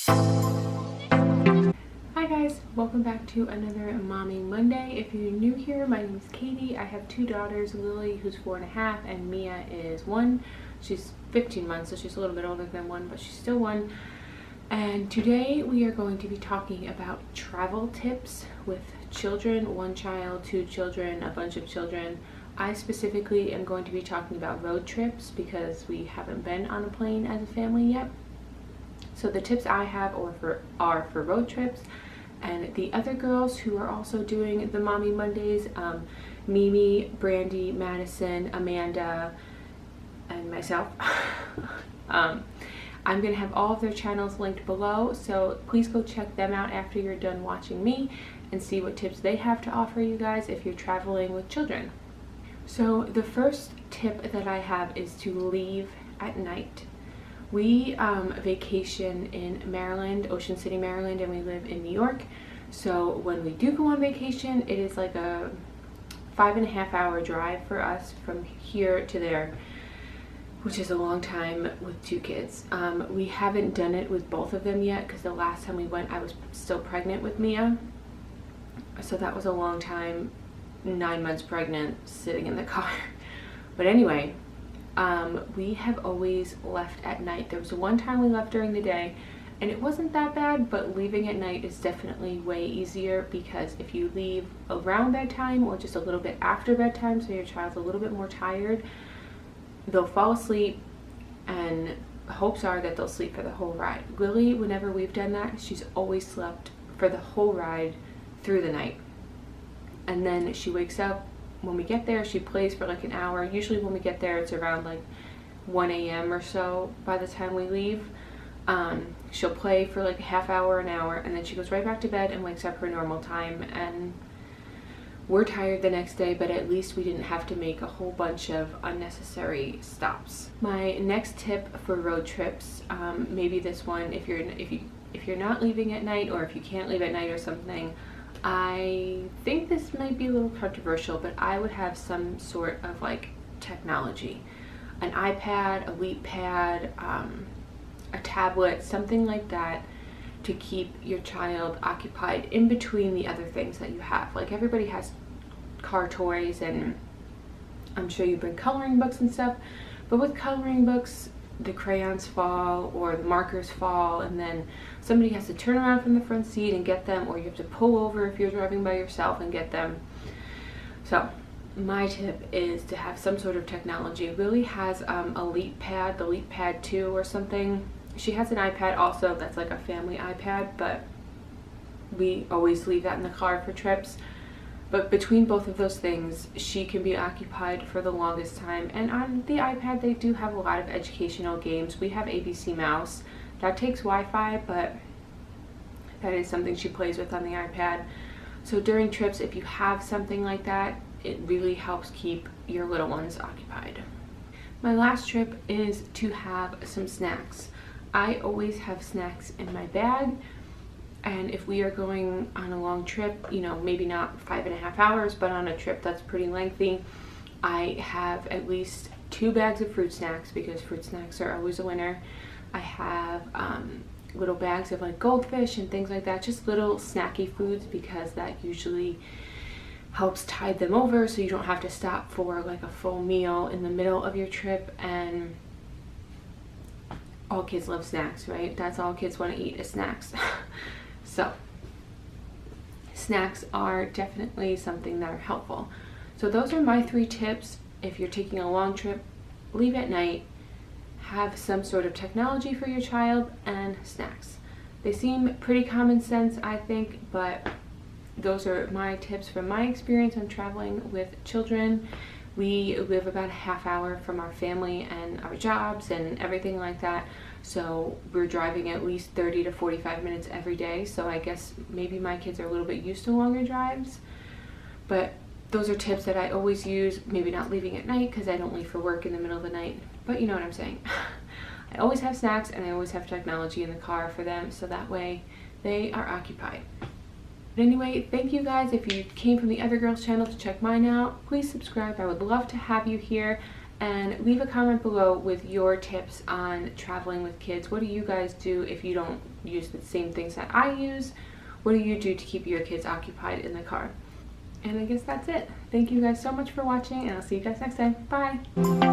Hi guys, welcome back to another Mommy Monday. If you're new here, my name is Katie. I have two daughters, Lily, who's 4.5, and Mia is 1. She's 15 months, so she's a little bit older than 1, but she's still 1. And today we are going to be talking about travel tips with children, 1 child, 2 children, a bunch of children. I specifically am going to be talking about road trips because we haven't been on a plane as a family yet. So the tips I have are for road trips, and the other girls who are also doing the Mommy Mondays, Mimi, Brandy, Madison, Amanda, and myself. I'm going to have all of their channels linked below, so please go check them out after you're done watching me and see what tips they have to offer you guys if you're traveling with children. So the first tip that I have is to leave at night. We vacation in Maryland, Ocean City, Maryland, and we live in New York. So when we do go on vacation, it is like a 5.5-hour drive for us from here to there, which is a long time with 2 kids. We haven't done it with both of them yet because the last time we went, I was still pregnant with Mia. So that was a long time, 9 months pregnant, sitting in the car. But anyway, we have always left at night. There was one time we left during the day and it wasn't that bad, but leaving at night is definitely way easier because if you leave around bedtime or just a little bit after bedtime, so your child's a little bit more tired, they'll fall asleep, and hopes are that they'll sleep for the whole ride. Lily, whenever we've done that, she's always slept for the whole ride through the night. And then she wakes up. When we get there, she plays for like an hour. Usually when we get there, it's around like 1 a.m. or so by the time we leave. She'll play for like a half hour, an hour, and then she goes right back to bed and wakes up her normal time. And we're tired the next day, but at least we didn't have to make a whole bunch of unnecessary stops. My next tip for road trips, maybe this one, if you're not leaving at night, or if you can't leave at night or something, I think this might be a little controversial, but I would have some sort of like technology, an iPad, a Leap Pad, a tablet, something like that, to keep your child occupied in between the other things that you have. Like everybody has car toys, and I'm sure you bring coloring books and stuff, but with coloring books, the crayons fall or the markers fall, and then somebody has to turn around from the front seat and get them, or you have to pull over if you're driving by yourself and get them. So my tip is to have some sort of technology. Lily has a Leap Pad, the Leap Pad 2 or something. She has an iPad also that's like a family iPad, but we always leave that in the car for trips. But between both of those things, she can be occupied for the longest time. And on the iPad, they do have a lot of educational games. We have ABC Mouse. That takes Wi-Fi, but that is something she plays with on the iPad. So during trips, if you have something like that, it really helps keep your little ones occupied. My last trip is to have some snacks. I always have snacks in my bag. And if we are going on a long trip, you know, maybe not 5.5 hours, but on a trip that's pretty lengthy, I have at least 2 bags of fruit snacks because fruit snacks are always a winner. I have little bags of like goldfish and things like that, just little snacky foods, because that usually helps tide them over so you don't have to stop for like a full meal in the middle of your trip. And all kids love snacks, right? That's all kids want to eat is snacks. So snacks are definitely something that are helpful. So those are my 3 tips. If you're taking a long trip, leave at night, have some sort of technology for your child, and snacks. They seem pretty common sense, I think, but those are my tips from my experience on traveling with children. We live about a half hour from our family and our jobs and everything like that. So we're driving at least 30 to 45 minutes every day. So I guess maybe my kids are a little bit used to longer drives. But those are tips that I always use, maybe not leaving at night because I don't leave for work in the middle of the night. But you know what I'm saying. I always have snacks and I always have technology in the car for them, so that way they are occupied. But anyway, thank you guys. If you came from the other girls channel to check mine out, please subscribe. I would love to have you here. and leave a comment below with your tips on traveling with kids. What do you guys do if you don't use the same things that I use? What do you do to keep your kids occupied in the car? And I guess that's it. Thank you guys so much for watching, and I'll see you guys next time. Bye!